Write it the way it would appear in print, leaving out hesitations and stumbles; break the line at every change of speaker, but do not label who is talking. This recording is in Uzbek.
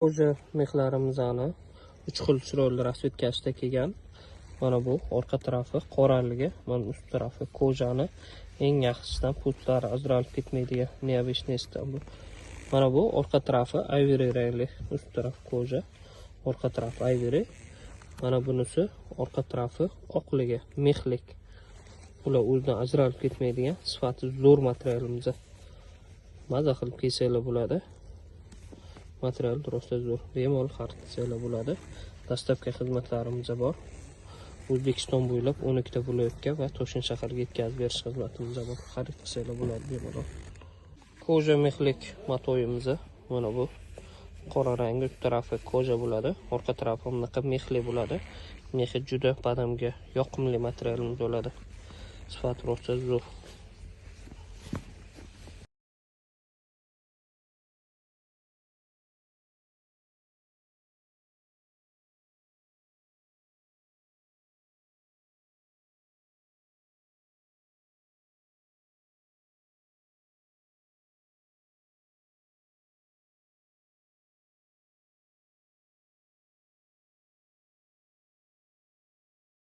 Koja mexlarimizni 3 xil chiroyli rasvetkashda kelgan. Mana bu orqa tarafi qoraligi, mana ust tarafi kojani eng yaxshisidan putlari ajralib ketmaydigan neobeshnesdan bu. Mana bu orqa tarafi ivory rangli, ust taraf koja, orqa tarafi ivory. Mana bunisi orqa tarafi oqligi, mexlik. Ular o'zidan ajralib ketmaydigan sifati zo'r materialimiz. Maza qilib kiysangiz bo'ladi. Material rosa zo'r, bemalol xarid bo'ladi. Dastlabki xizmatlarimiz bor. O'zbekiston bo'ylab 12 ta viloyatga va Toshkent shaharga yetkazib berish xizmatimiz bor. Xarid qilsangiz bo'ladi bemalol. Koja mexlik matoyimiz mana bu. Qora rangi uch tarafi koja bo'ladi, orqa tarafi bunaqa mexli bo'ladi. Mexi juda badamga yoqimli materialimiz bo'ladi. Sifati rosa zo'r.